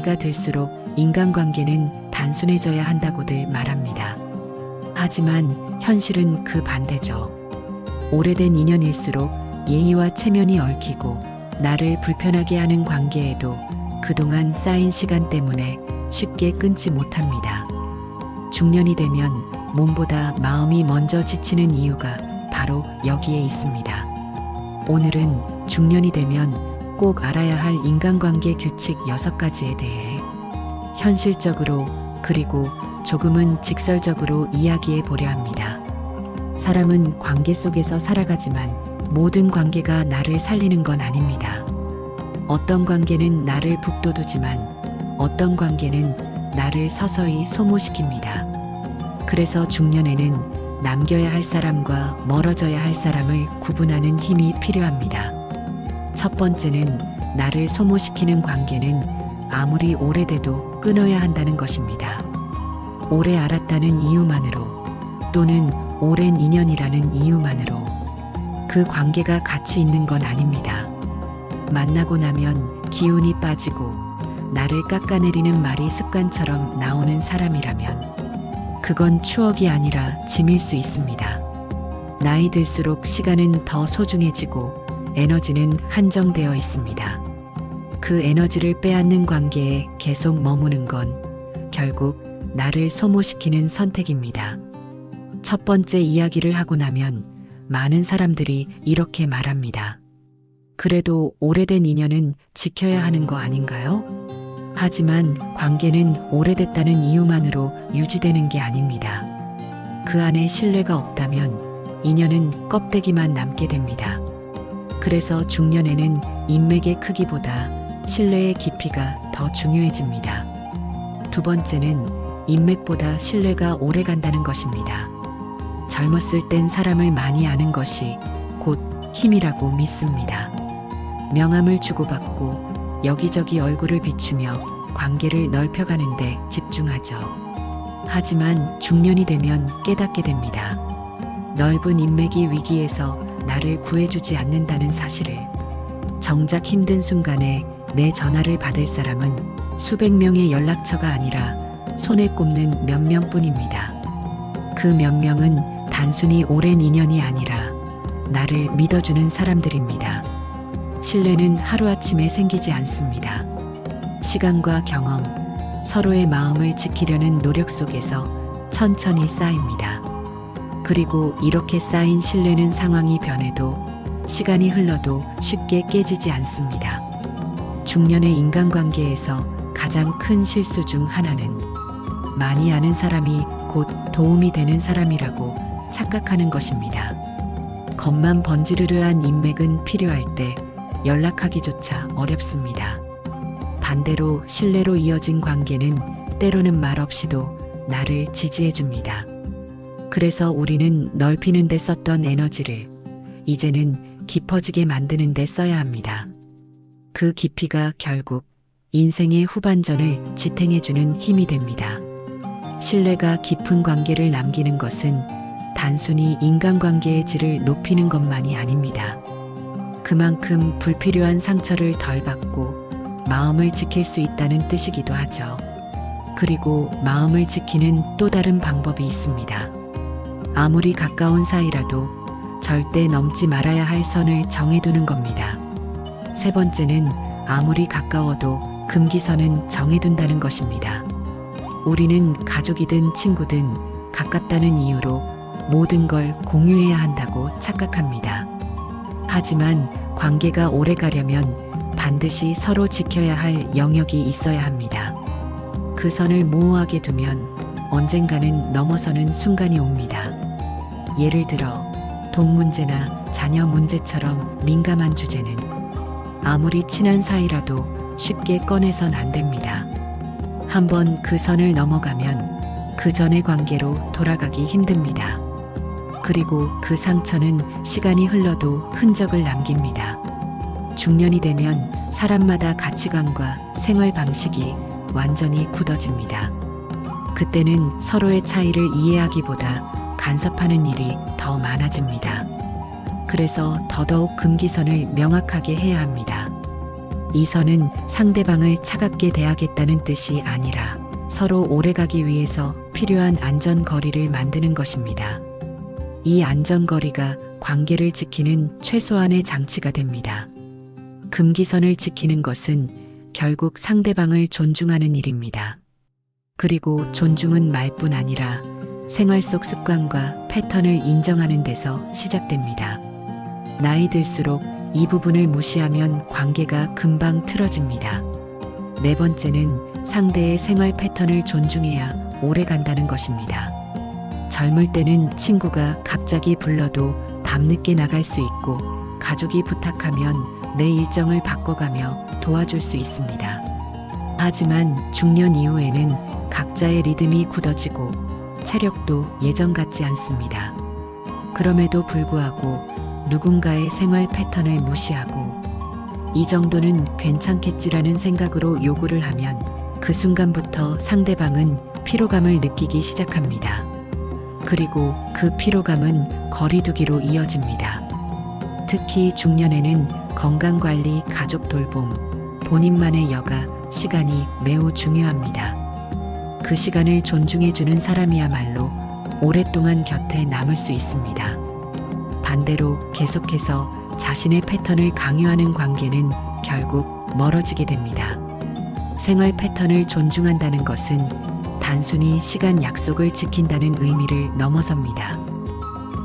나이가 들수록 인간관계는 단순해져야 한다고들 말합니다. 하지만 현실은 그 반대죠. 오래된 인연일수록 예의와 체면이 얽히고 나를 불편하게 하는 관계에도 그동안 쌓인 시간 때문에 쉽게 끊지 못합니다. 중년이 되면 몸보다 마음이 먼저 지치는 이유가 바로 여기에 있습니다. 오늘은 중년이 되면 꼭 알아야 할 인간관계 규칙 6가지에 대해 현실적으로 그리고 조금은 직설적으로 이야기해 보려 합니다. 사람은 관계 속에서 살아가지만 모든 관계가 나를 살리는 건 아닙니다. 어떤 관계는 나를 북돋우지만 어떤 관계는 나를 서서히 소모시킵니다. 그래서 중년에는 남겨야 할 사람과 멀어져야 할 사람을 구분하는 힘이 필요합니다. 첫 번째는 나를 소모시키는 관계는 아무리 오래돼도 끊어야 한다는 것입니다. 오래 알았다는 이유만으로 또는 오랜 인연이라는 이유만으로 그 관계가 가치 있는 건 아닙니다. 만나고 나면 기운이 빠지고 나를 깎아내리는 말이 습관처럼 나오는 사람이라면 그건 추억이 아니라 짐일 수 있습니다. 나이 들수록 시간은 더 소중해지고 에너지는 한정되어 있습니다. 그 에너지를 빼앗는 관계에 계속 머무는 건 결국 나를 소모시키는 선택입니다. 첫 번째 이야기를 하고 나면 많은 사람들이 이렇게 말합니다. 그래도 오래된 인연은 지켜야 하는 거 아닌가요? 하지만 관계는 오래됐다는 이유만으로 유지되는 게 아닙니다. 그 안에 신뢰가 없다면 인연은 껍데기만 남게 됩니다. 그래서 중년에는 인맥의 크기보다 신뢰의 깊이가 더 중요해집니다. 두 번째는 인맥보다 신뢰가 오래 간다는 것입니다. 젊었을 땐 사람을 많이 아는 것이 곧 힘이라고 믿습니다. 명함을 주고받고 여기저기 얼굴을 비추며 관계를 넓혀가는데 집중하죠. 하지만 중년이 되면 깨닫게 됩니다. 넓은 인맥이 위기에서 나를 구해주지 않는다는 사실을. 정작 힘든 순간에 내 전화를 받을 사람은 수백 명의 연락처가 아니라 손에 꼽는 몇 명뿐입니다. 그 몇 명은 단순히 오랜 인연이 아니라 나를 믿어주는 사람들입니다. 신뢰는 하루아침에 생기지 않습니다. 시간과 경험, 서로의 마음을 지키려는 노력 속에서 천천히 쌓입니다. 그리고 이렇게 쌓인 신뢰는 상황이 변해도 시간이 흘러도 쉽게 깨지지 않습니다. 중년의 인간관계에서 가장 큰 실수 중 하나는 많이 아는 사람이 곧 도움이 되는 사람이라고 착각하는 것입니다. 겉만 번지르르한 인맥은 필요할 때 연락하기조차 어렵습니다. 반대로 신뢰로 이어진 관계는 때로는 말없이도 나를 지지해줍니다. 그래서 우리는 넓히는 데 썼던 에너지를 이제는 깊어지게 만드는 데 써야 합니다. 그 깊이가 결국 인생의 후반전을 지탱해주는 힘이 됩니다. 신뢰가 깊은 관계를 남기는 것은 단순히 인간관계의 질을 높이는 것만이 아닙니다. 그만큼 불필요한 상처를 덜 받고 마음을 지킬 수 있다는 뜻이기도 하죠. 그리고 마음을 지키는 또 다른 방법이 있습니다. 아무리 가까운 사이라도 절대 넘지 말아야 할 선을 정해두는 겁니다. 세 번째는 아무리 가까워도 금기선은 정해둔다는 것입니다. 우리는 가족이든 친구든 가깝다는 이유로 모든 걸 공유해야 한다고 착각합니다. 하지만 관계가 오래 가려면 반드시 서로 지켜야 할 영역이 있어야 합니다. 그 선을 모호하게 두면 언젠가는 넘어서는 순간이 옵니다. 예를 들어 돈 문제나 자녀 문제처럼 민감한 주제는 아무리 친한 사이라도 쉽게 꺼내선 안 됩니다. 한번 그 선을 넘어가면 그 전의 관계로 돌아가기 힘듭니다. 그리고 그 상처는 시간이 흘러도 흔적을 남깁니다. 중년이 되면 사람마다 가치관과 생활 방식이 완전히 굳어집니다. 그때는 서로의 차이를 이해하기보다 간섭하는 일이 더 많아집니다. 그래서 더더욱 금기선을 명확하게 해야 합니다. 이 선은 상대방을 차갑게 대하겠다는 뜻이 아니라 서로 오래가기 위해서 필요한 안전거리를 만드는 것입니다. 이 안전거리가 관계를 지키는 최소한의 장치가 됩니다. 금기선을 지키는 것은 결국 상대방을 존중하는 일입니다. 그리고 존중은 말뿐 아니라 생활 속 습관과 패턴을 인정하는 데서 시작됩니다. 나이 들수록 이 부분을 무시하면 관계가 금방 틀어집니다. 네 번째는 상대의 생활 패턴을 존중해야 오래 간다는 것입니다. 젊을 때는 친구가 갑자기 불러도 밤늦게 나갈 수 있고 가족이 부탁하면 내 일정을 바꿔가며 도와줄 수 있습니다. 하지만 중년 이후에는 각자의 리듬이 굳어지고 체력도 예전 같지 않습니다. 그럼에도 불구하고 누군가의 생활 패턴을 무시하고 이 정도는 괜찮겠지라는 생각으로 요구를 하면 그 순간부터 상대방은 피로감을 느끼기 시작합니다. 그리고 그 피로감은 거리두기로 이어집니다. 특히 중년에는 건강관리, 가족 돌봄, 본인만의 여가, 시간이 매우 중요합니다. 그 시간을 존중해주는 사람이야말로 오랫동안 곁에 남을 수 있습니다. 반대로 계속해서 자신의 패턴을 강요하는 관계는 결국 멀어지게 됩니다. 생활 패턴을 존중한다는 것은 단순히 시간 약속을 지킨다는 의미를 넘어섭니다.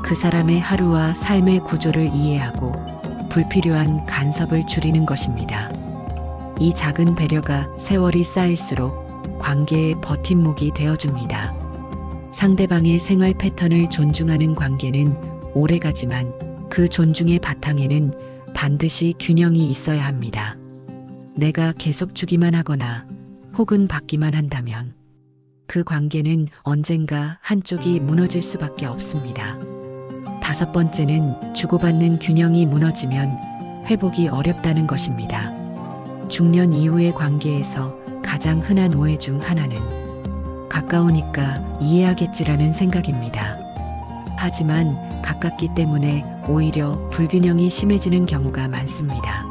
그 사람의 하루와 삶의 구조를 이해하고 불필요한 간섭을 줄이는 것입니다. 이 작은 배려가 세월이 쌓일수록 관계의 버팀목이 되어줍니다. 상대방의 생활 패턴을 존중하는 관계는 오래가지만 그 존중의 바탕에는 반드시 균형이 있어야 합니다. 내가 계속 주기만 하거나 혹은 받기만 한다면 그 관계는 언젠가 한쪽이 무너질 수밖에 없습니다. 다섯 번째는 주고받는 균형이 무너지면 회복이 어렵다는 것입니다. 중년 이후의 관계에서 가장 흔한 오해 중 하나는 가까우니까 이해하겠지라는 생각입니다. 하지만 가깝기 때문에 오히려 불균형이 심해지는 경우가 많습니다.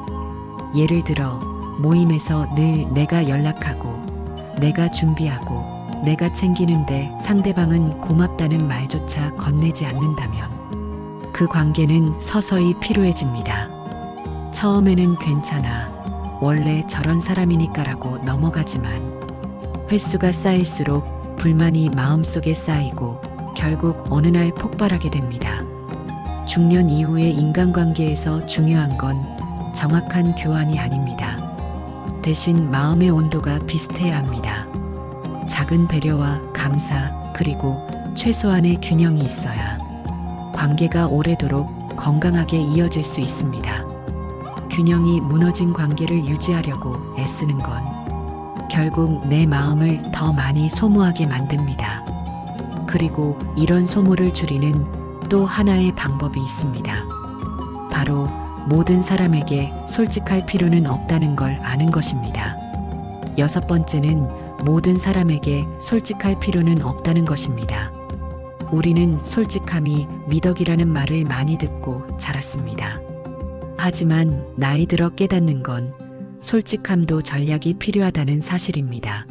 예를 들어 모임에서 늘 내가 연락하고 내가 준비하고 내가 챙기는데 상대방은 고맙다는 말조차 건네지 않는다면 그 관계는 서서히 피로해집니다. 처음에는 괜찮아, 원래 저런 사람이니까라고 넘어가지만 횟수가 쌓일수록 불만이 마음속에 쌓이고 결국 어느 날 폭발하게 됩니다. 중년 이후의 인간관계에서 중요한 건 정확한 교환이 아닙니다. 대신 마음의 온도가 비슷해야 합니다. 작은 배려와 감사, 그리고 최소한의 균형이 있어야 관계가 오래도록 건강하게 이어질 수 있습니다. 균형이 무너진 관계를 유지하려고 애쓰는 건 결국 내 마음을 더 많이 소모하게 만듭니다. 그리고 이런 소모를 줄이는 또 하나의 방법이 있습니다. 바로 모든 사람에게 솔직할 필요는 없다는 걸 아는 것입니다. 여섯 번째는 모든 사람에게 솔직할 필요는 없다는 것입니다. 우리는 솔직함이 미덕이라는 말을 많이 듣고 자랐습니다. 하지만 나이 들어 깨닫는 건 솔직함도 전략이 필요하다는 사실입니다.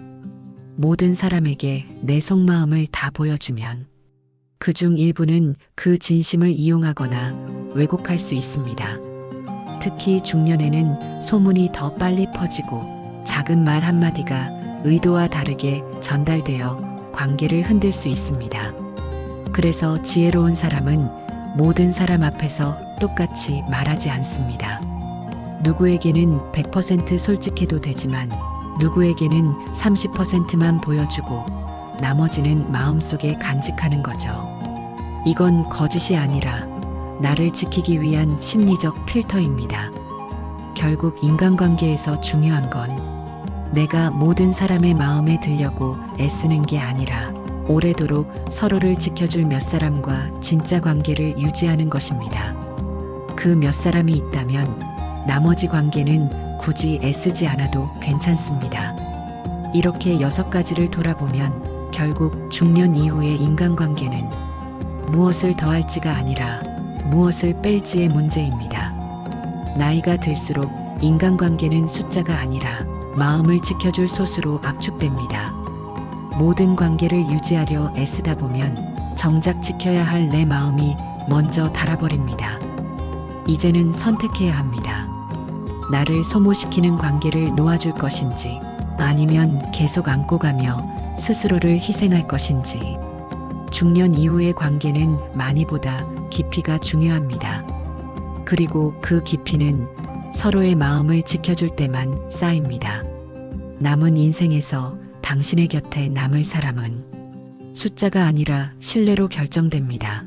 모든 사람에게 내 속마음을 다 보여주면 그중 일부는 그 진심을 이용하거나 왜곡할 수 있습니다. 특히 중년에는 소문이 더 빨리 퍼지고 작은 말 한마디가 의도와 다르게 전달되어 관계를 흔들 수 있습니다. 그래서 지혜로운 사람은 모든 사람 앞에서 똑같이 말하지 않습니다. 누구에게는 100% 솔직해도 되지만 누구에게는 30%만 보여주고 나머지는 마음속에 간직하는 거죠. 이건 거짓이 아니라 나를 지키기 위한 심리적 필터입니다. 결국 인간관계에서 중요한 건 내가 모든 사람의 마음에 들려고 애쓰는 게 아니라 오래도록 서로를 지켜줄 몇 사람과 진짜 관계를 유지하는 것입니다. 그 몇 사람이 있다면 나머지 관계는 굳이 애쓰지 않아도 괜찮습니다. 이렇게 6가지를 돌아보면 결국 중년 이후의 인간관계는 무엇을 더할지가 아니라 무엇을 뺄지의 문제입니다. 나이가 들수록 인간관계는 숫자가 아니라 마음을 지켜줄 솥으로 압축됩니다. 모든 관계를 유지하려 애쓰다 보면 정작 지켜야 할 내 마음이 먼저 닳아버립니다. 이제는 선택해야 합니다. 나를 소모시키는 관계를 놓아줄 것인지, 아니면 계속 안고 가며 스스로를 희생할 것인지. 중년 이후의 관계는 많이보다 깊이가 중요합니다. 그리고 그 깊이는 서로의 마음을 지켜줄 때만 쌓입니다. 남은 인생에서 당신의 곁에 남을 사람은 숫자가 아니라 신뢰로 결정됩니다.